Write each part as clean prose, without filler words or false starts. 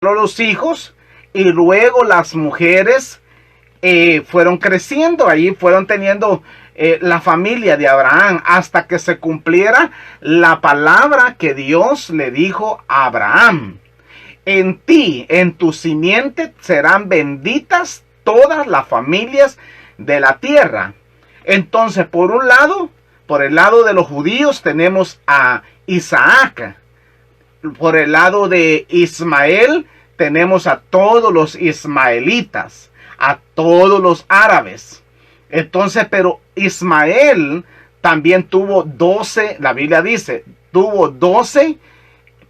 los hijos y luego las mujeres fueron creciendo, ahí fueron teniendo la familia de Abraham hasta que se cumpliera la palabra que Dios le dijo a Abraham. En ti, en tu simiente, serán benditas todas las familias de la tierra. Entonces, por un lado, por el lado de los judíos tenemos a Isaac. Por el lado de Ismael tenemos a todos los ismaelitas, a todos los árabes. Entonces, pero Ismael también tuvo 12, la Biblia dice, tuvo 12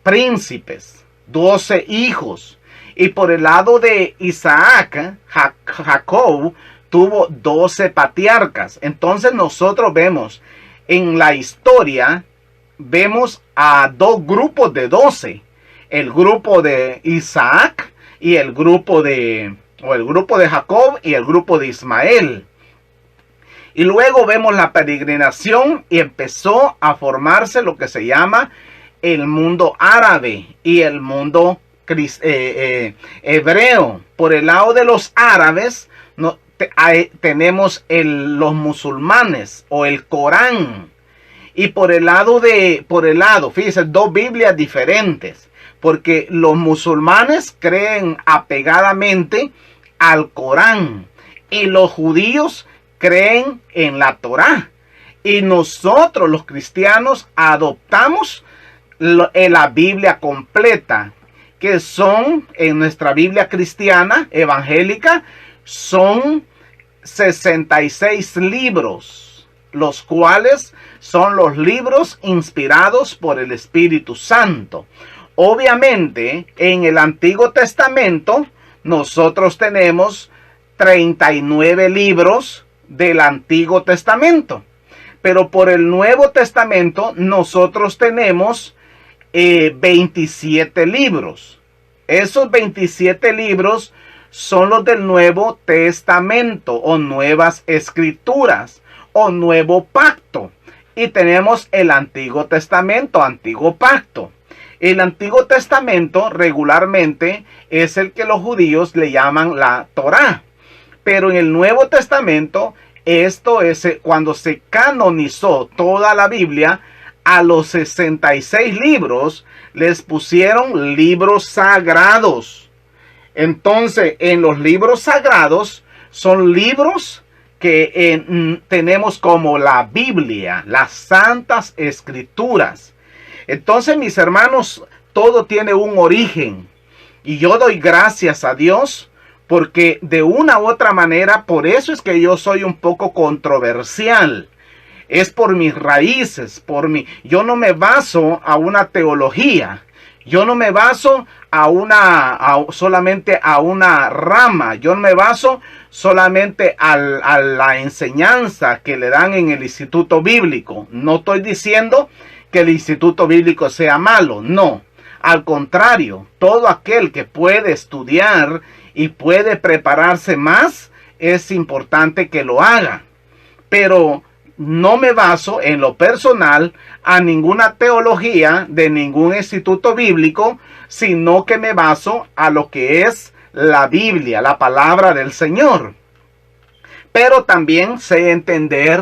príncipes, 12 hijos. Y por el lado de Isaac, Jacob tuvo 12 patriarcas. Entonces nosotros vemos en la historia, vemos a dos grupos de 12. El grupo de Isaac y el grupo de Jacob y el grupo de Ismael. Y luego vemos la peregrinación y empezó a formarse lo que se llama el mundo árabe y el mundo hebreo. Por el lado de los árabes tenemos los musulmanes o el Corán. Y por el lado, fíjense, dos Biblias diferentes. Porque los musulmanes creen apegadamente al Corán. Y los judíos creen en la Torá. Y nosotros los cristianos adoptamos la Biblia completa. Que son, en nuestra Biblia cristiana, evangélica, son 66 libros. Los cuales son los libros inspirados por el Espíritu Santo. Obviamente, en el Antiguo Testamento, nosotros tenemos 39 libros del Antiguo Testamento. Pero por el Nuevo Testamento, nosotros tenemos 27 libros. Esos 27 libros son los del Nuevo Testamento o Nuevas Escrituras o Nuevo Pacto. Y tenemos el Antiguo Testamento, Antiguo Pacto. El Antiguo Testamento regularmente es el que los judíos le llaman la Torá. Pero en el Nuevo Testamento, esto es cuando se canonizó toda la Biblia, a los 66 libros les pusieron libros sagrados. Entonces, en los libros sagrados son libros que tenemos como la Biblia, las Santas Escrituras. Entonces, mis hermanos, todo tiene un origen. Y yo doy gracias a Dios porque de una u otra manera, por eso es que yo soy un poco controversial. Es por mis raíces, yo no me baso a una teología. Yo no me baso solamente a una rama. Yo no me baso solamente a la enseñanza que le dan en el Instituto Bíblico. No estoy diciendo que el Instituto Bíblico sea malo. No. Al contrario, todo aquel que puede estudiar y puede prepararse más, es importante que lo haga. Pero no me baso en lo personal a ninguna teología de ningún instituto bíblico, sino que me baso a lo que es la Biblia, la palabra del Señor. Pero también sé entender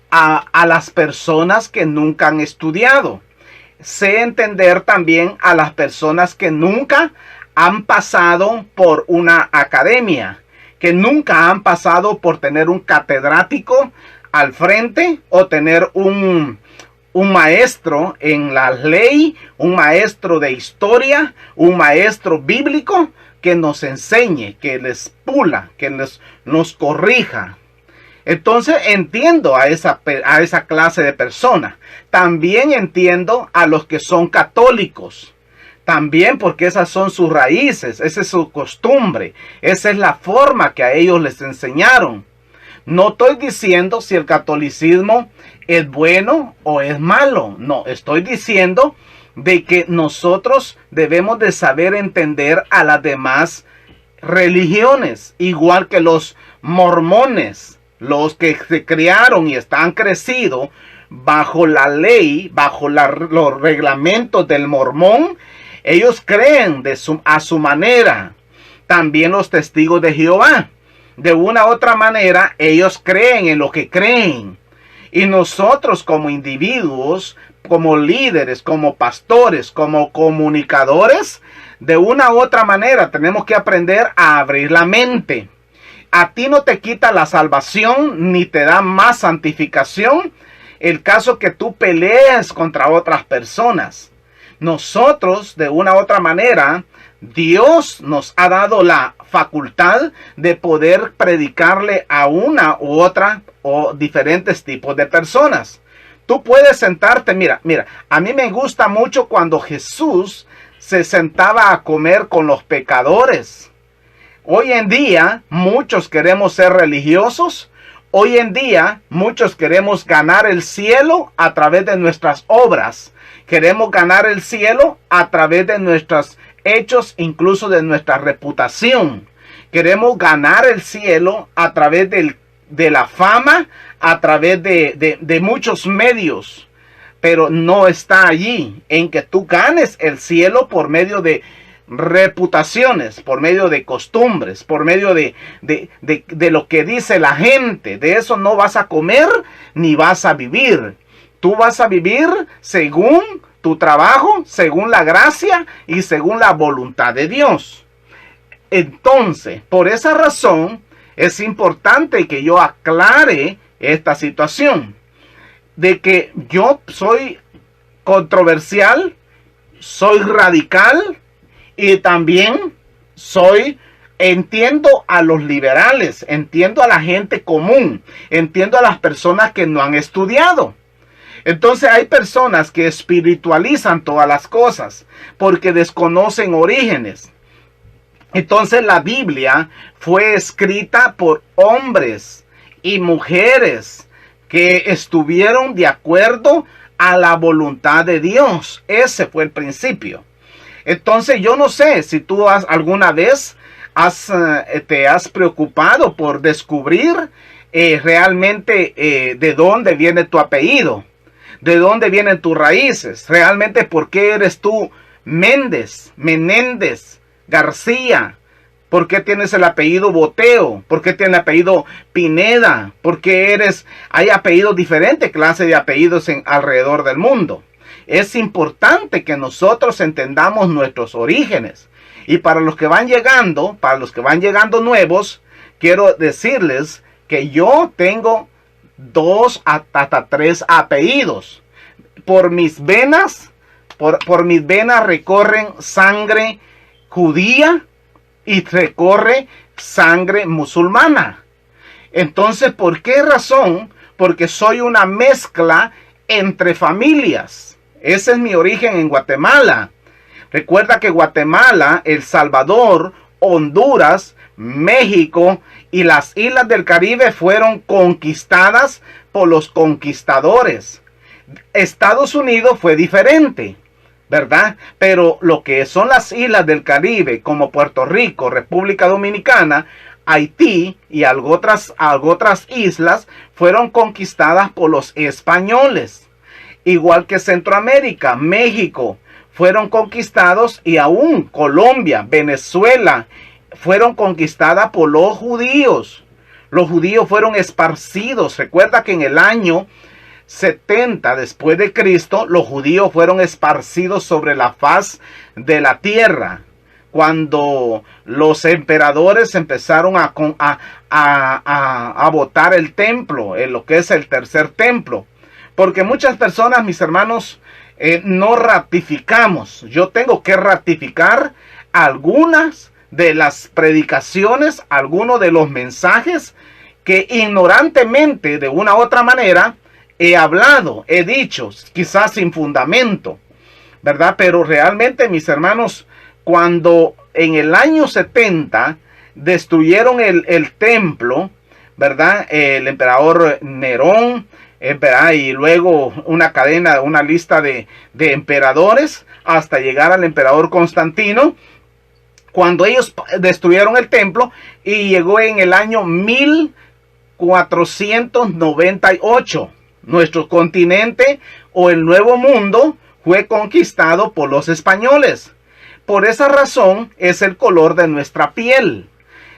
a las personas que nunca han estudiado. Sé entender también a las personas que nunca han pasado por una academia, que nunca han pasado por tener un catedrático al frente o tener un maestro en la ley, un maestro de historia, un maestro bíblico que nos enseñe, que les pula, que nos corrija. Entonces entiendo a esa clase de personas. También entiendo a los que son católicos. También porque esas son sus raíces, esa es su costumbre, esa es la forma que a ellos les enseñaron. No estoy diciendo si el catolicismo es bueno o es malo. No, estoy diciendo de que nosotros debemos de saber entender a las demás religiones, igual que los mormones, los que se criaron y están crecidos bajo la ley, bajo los reglamentos del mormón. Ellos creen a su manera. También los testigos de Jehová. De una u otra manera, ellos creen en lo que creen. Y nosotros como individuos, como líderes, como pastores, como comunicadores, de una u otra manera tenemos que aprender a abrir la mente. A ti no te quita la salvación ni te da más santificación el caso que tú pelees contra otras personas. Nosotros, de una u otra manera, Dios nos ha dado la facultad de poder predicarle a una u otra o diferentes tipos de personas. Tú puedes sentarte, mira, a mí me gusta mucho cuando Jesús se sentaba a comer con los pecadores. Hoy en día muchos queremos ser religiosos. Hoy en día muchos queremos ganar el cielo a través de nuestras obras. Queremos ganar el cielo a través de nuestros hechos, incluso de nuestra reputación. Queremos ganar el cielo a través de la fama, a través de muchos medios. Pero no está allí en que tú ganes el cielo por medio de reputaciones, por medio de costumbres, por medio de lo que dice la gente. De eso no vas a comer ni vas a vivir. Tú vas a vivir según tu trabajo, según la gracia y según la voluntad de Dios. Entonces, por esa razón, es importante que yo aclare esta situación. De que yo soy controversial, soy radical y también entiendo a los liberales, entiendo a la gente común, entiendo a las personas que no han estudiado. Entonces hay personas que espiritualizan todas las cosas porque desconocen orígenes. Entonces la Biblia fue escrita por hombres y mujeres que estuvieron de acuerdo a la voluntad de Dios. Ese fue el principio. Entonces yo no sé si tú alguna vez te has preocupado por descubrir realmente de dónde viene tu apellido, de dónde vienen tus raíces, realmente por qué eres tú Méndez, Menéndez, García. ¿Por qué tienes el apellido Boteo? ¿Por qué tienes el apellido Pineda? ¿Por qué hay apellidos diferentes, clases de apellidos alrededor del mundo? Es importante que nosotros entendamos nuestros orígenes. Y para los que van llegando, nuevos, quiero decirles que yo tengo 2 hasta 3 apellidos. Por mis venas recorren sangre judía y recorre sangre musulmana. Entonces, ¿por qué razón? Porque soy una mezcla entre familias. Ese es mi origen en Guatemala. Recuerda que Guatemala, El Salvador, Honduras, México y las islas del Caribe fueron conquistadas por los conquistadores. Estados Unidos fue diferente, ¿verdad? Pero lo que son las islas del Caribe, como Puerto Rico, República Dominicana, Haití y algo otras islas, fueron conquistadas por los españoles. Igual que Centroamérica, México, fueron conquistados, y aún Colombia, Venezuela, fueron conquistadas por los judíos. Los judíos fueron esparcidos. Recuerda que en el año 70 después de Cristo, los judíos fueron esparcidos sobre la faz de la tierra, cuando los emperadores empezaron a botar el templo, en lo que es el tercer templo. Porque muchas personas, mis hermanos, no ratificamos. Yo tengo que ratificar algunas de las predicaciones, algunos de los mensajes que ignorantemente, de una u otra manera, he hablado, he dicho, quizás sin fundamento, ¿verdad? Pero realmente, mis hermanos, cuando en el año 70 destruyeron el templo, ¿verdad? El emperador Nerón, y luego una lista de emperadores hasta llegar al emperador Constantino. Cuando ellos destruyeron el templo, y llegó en el año 1498, nuestro continente o el Nuevo Mundo fue conquistado por los españoles. Por esa razón es el color de nuestra piel.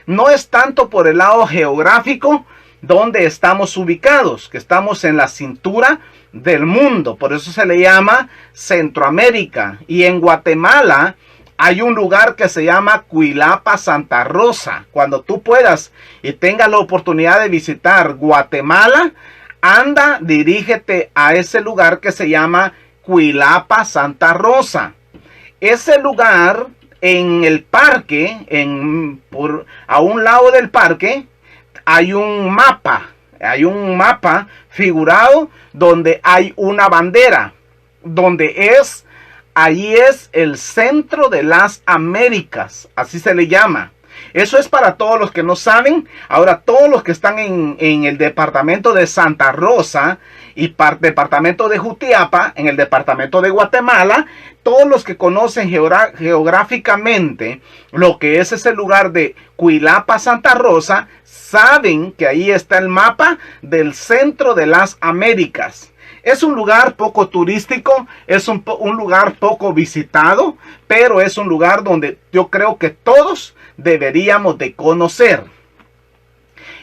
No es tanto por el lado geográfico donde estamos ubicados, que estamos en la cintura del mundo. Por eso se le llama Centroamérica. Y en Guatemala hay un lugar que se llama Cuilapa Santa Rosa. Cuando tú puedas y tengas la oportunidad de visitar Guatemala, anda, dirígete a ese lugar que se llama Cuilapa Santa Rosa. Ese lugar, en el parque, a un lado del parque, hay un mapa figurado donde hay una bandera, allí es el centro de las Américas, así se le llama. Eso es para todos los que no saben. Ahora, todos los que están en el departamento de Santa Rosa y departamento de Jutiapa, en el departamento de Guatemala, todos los que conocen geográficamente lo que es ese lugar de Cuilapa Santa Rosa, saben que ahí está el mapa del centro de las Américas. Es un lugar poco turístico, es un lugar poco visitado, pero es un lugar donde yo creo que todos deberíamos de conocer.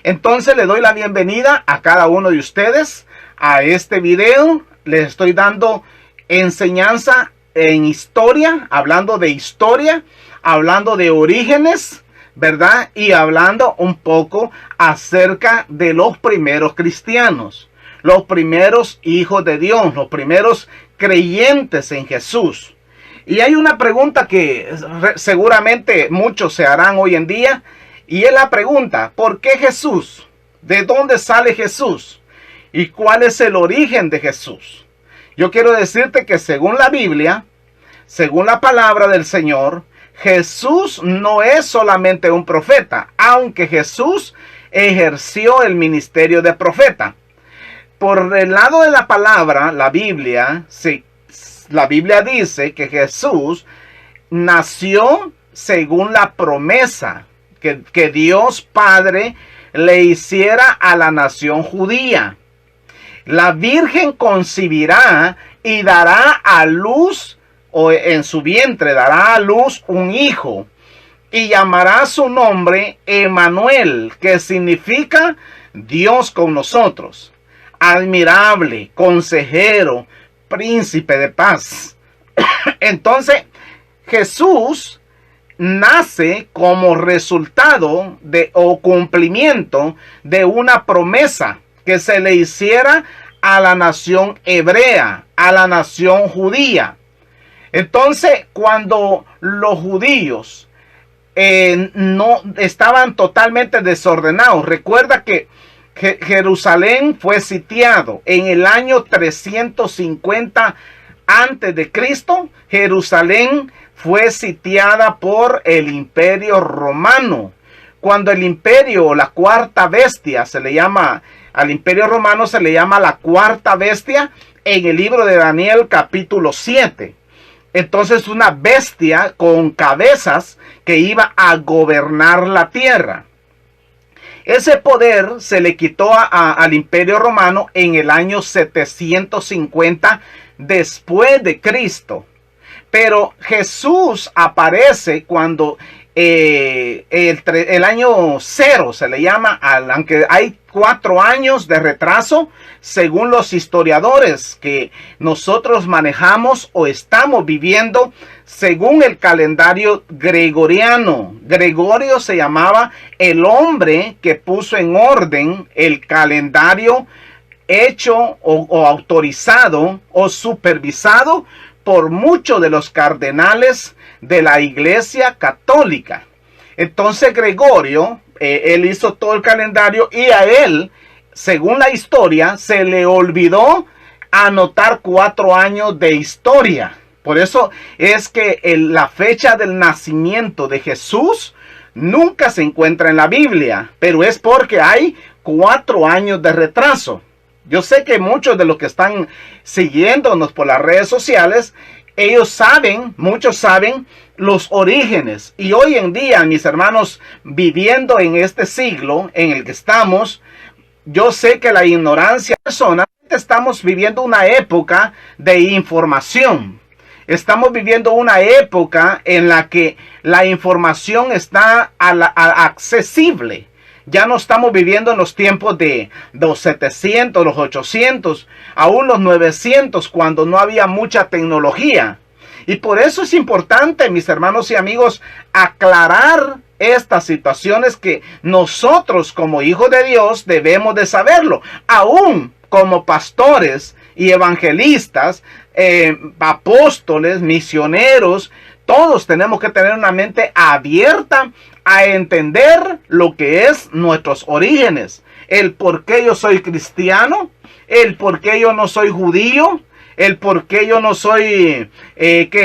Entonces le doy la bienvenida a cada uno de ustedes a este video. Les estoy dando enseñanza en historia, hablando de orígenes, ¿verdad? Y hablando un poco acerca de los primeros cristianos, los primeros hijos de Dios, los primeros creyentes en Jesús. Y hay una pregunta que seguramente muchos se harán hoy en día, y es la pregunta: ¿por qué Jesús? ¿De dónde sale Jesús? ¿Y cuál es el origen de Jesús? Yo quiero decirte que según la Biblia, según la palabra del Señor, Jesús no es solamente un profeta, aunque Jesús ejerció el ministerio de profeta. Por el lado de la palabra, la Biblia dice que Jesús nació según la promesa que Dios Padre le hiciera a la nación judía. La Virgen concebirá y dará a luz, o en su vientre dará a luz un hijo, y llamará su nombre Emmanuel, que significa Dios con nosotros. Admirable, consejero, príncipe de paz. Entonces, Jesús nace como resultado o cumplimiento de una promesa que se le hiciera a la nación hebrea, a la nación judía. Entonces, cuando los judíos no estaban totalmente desordenados, recuerda que Jerusalén fue sitiado en el año 350 antes de Cristo. Jerusalén fue sitiada por el Imperio Romano. Cuando el imperio, la cuarta bestia, al Imperio Romano se le llama la cuarta bestia en el libro de Daniel capítulo 7. Entonces, una bestia con cabezas que iba a gobernar la tierra. Ese poder se le quitó al Imperio Romano en el año 750 después de Cristo. Pero Jesús aparece cuando el año 0 se le llama, aunque hay 4 años de retraso, según los historiadores que nosotros manejamos o estamos viviendo según el calendario gregoriano. Gregorio se llamaba el hombre que puso en orden el calendario hecho o autorizado o supervisado por muchos de los cardenales de la Iglesia Católica. Entonces Gregorio, él hizo todo el calendario, y a él, según la historia, se le olvidó anotar 4 años de historia. Por eso es que la fecha del nacimiento de Jesús nunca se encuentra en la Biblia, pero es porque hay 4 años de retraso. Yo sé que muchos de los que están siguiéndonos por las redes sociales, muchos saben los orígenes. Y hoy en día, mis hermanos, viviendo en este siglo en el que estamos, yo sé que la ignorancia personal, estamos viviendo una época de información. Estamos viviendo una época en la que la información está accesible. Ya no estamos viviendo en los tiempos de los 700, los 800, aún los 900, cuando no había mucha tecnología. Y por eso es importante, mis hermanos y amigos, aclarar estas situaciones que nosotros como hijos de Dios debemos de saberlo. Aún como pastores y evangelistas, apóstoles, misioneros, todos tenemos que tener una mente abierta a entender lo que es nuestros orígenes, el por qué yo soy cristiano, el por qué yo no soy judío, el por qué yo no soy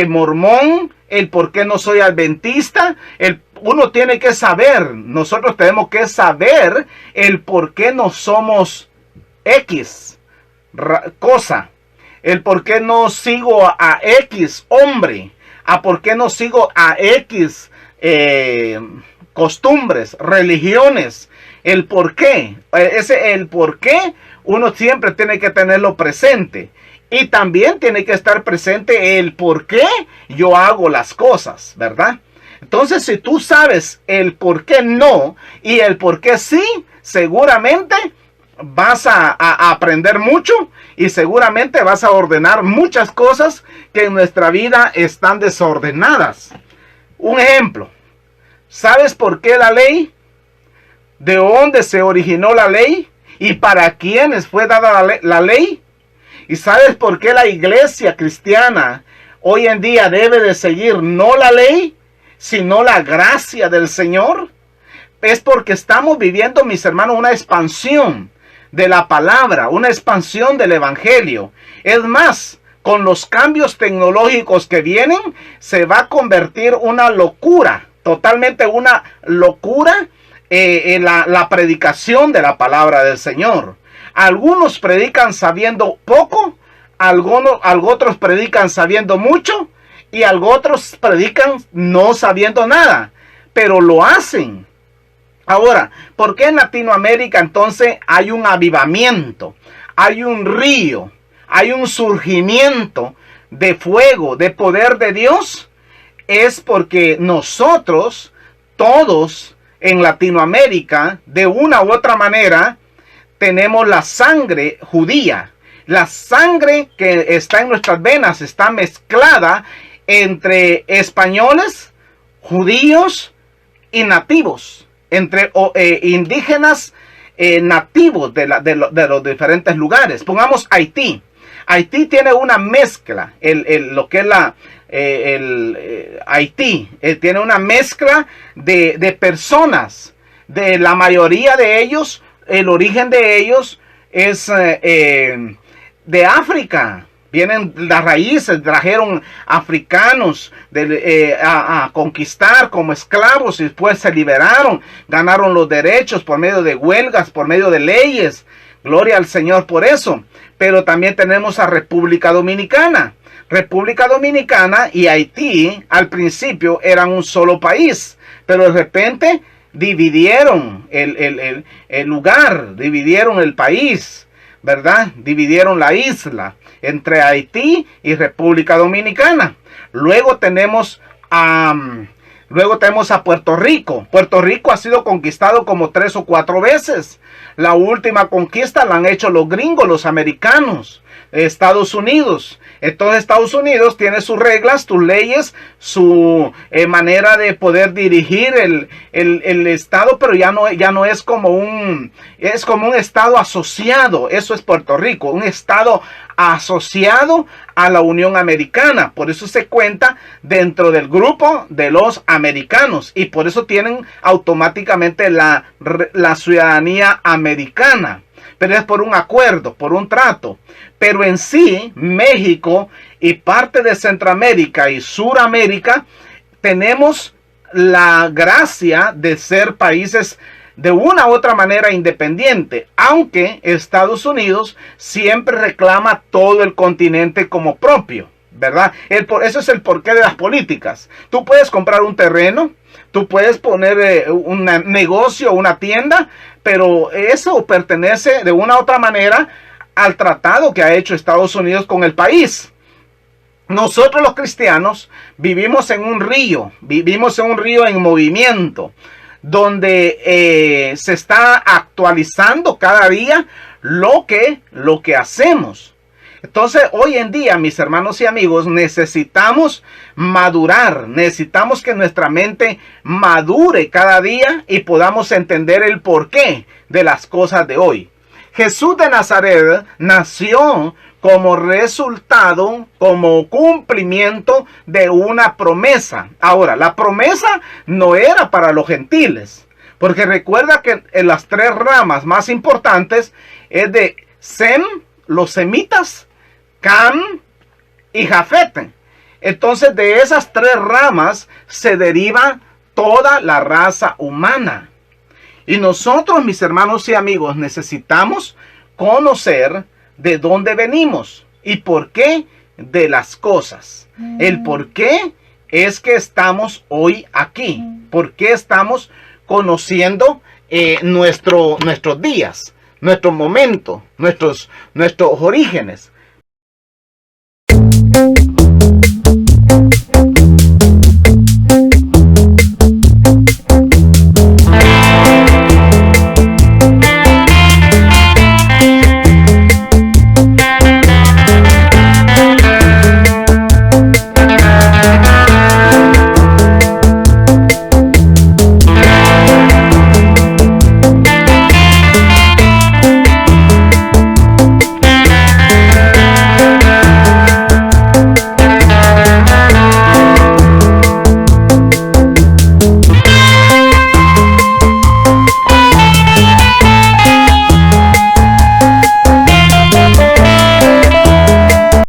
mormón, el por qué no soy adventista. Uno tiene que saber, nosotros tenemos que saber el por qué no somos X cosa, el por qué no sigo a X hombre, a por qué no sigo a X costumbres, religiones, el por qué. El por qué uno siempre tiene que tenerlo presente. Y también tiene que estar presente el por qué yo hago las cosas, ¿verdad? Entonces, si tú sabes el por qué no y el por qué sí, seguramente vas a aprender mucho y seguramente vas a ordenar muchas cosas que en nuestra vida están desordenadas. Un ejemplo, ¿sabes por qué la ley? ¿De dónde se originó la ley? ¿Y para quiénes fue dada la ley? ¿Y sabes por qué la iglesia cristiana hoy en día debe de seguir no la ley, sino la gracia del Señor? Es porque estamos viviendo, mis hermanos, una expansión de la palabra, una expansión del evangelio. Es más, con los cambios tecnológicos que vienen, se va a convertir una locura, totalmente una locura, en la predicación de la palabra del Señor. Algunos predican sabiendo poco, otros predican sabiendo mucho y otros predican no sabiendo nada, pero lo hacen. Ahora, ¿por qué en Latinoamérica entonces hay un avivamiento, hay un río, hay un surgimiento de fuego, de poder de Dios? Es porque nosotros, todos en Latinoamérica, de una u otra manera, tenemos la sangre judía. La sangre que está en nuestras venas está mezclada entre españoles, judíos y nativos, entre indígenas nativos de los diferentes lugares. Pongamos Haití. Haití tiene una mezcla, lo que es Haití, tiene una mezcla de personas. De la mayoría de ellos, el origen de ellos es de África. Vienen las raíces, trajeron africanos a conquistar como esclavos y después se liberaron, ganaron los derechos por medio de huelgas, por medio de leyes. Gloria al Señor por eso. Pero también tenemos a República Dominicana. República Dominicana y Haití al principio eran un solo país, pero de repente dividieron el lugar, dividieron el país, ¿verdad? Dividieron la isla entre Haití y República Dominicana. Luego tenemos a Puerto Rico. Puerto Rico ha sido conquistado como 3 o 4 veces. La última conquista la han hecho los gringos, los americanos, Estados Unidos. Entonces Estados Unidos tiene sus reglas, sus leyes, su manera de poder dirigir el estado, pero ya no es como un estado asociado. Eso es Puerto Rico, un estado asociado a la Unión Americana. Por eso se cuenta dentro del grupo de los americanos y por eso tienen automáticamente la ciudadanía americana. Pero es por un acuerdo, por un trato. Pero en sí, México y parte de Centroamérica y Suramérica tenemos la gracia de ser países de una u otra manera independiente, aunque Estados Unidos siempre reclama todo el continente como propio, ¿verdad? Eso es el porqué de las políticas. Tú puedes comprar un terreno, tú puedes poner un negocio, una tienda, pero eso pertenece de una u otra manera al tratado que ha hecho Estados Unidos con el país. nosotros los cristianos vivimos en un río en movimiento, donde se está actualizando cada día lo que hacemos. Entonces, hoy en día, mis hermanos y amigos, necesitamos madurar, necesitamos que nuestra mente madure cada día y podamos entender el porqué de las cosas de hoy. Jesús de Nazaret nació como resultado, como cumplimiento de una promesa. Ahora, la promesa no era para los gentiles, porque recuerda que en las tres ramas más importantes es de Sem, los semitas, Cam y Jafet. Entonces, de esas tres ramas se deriva toda la raza humana. Y nosotros, mis hermanos y amigos, necesitamos conocer de dónde venimos y por qué de las cosas. El por qué es que estamos hoy aquí. ¿Por qué estamos conociendo nuestros días, nuestro momento, nuestros orígenes?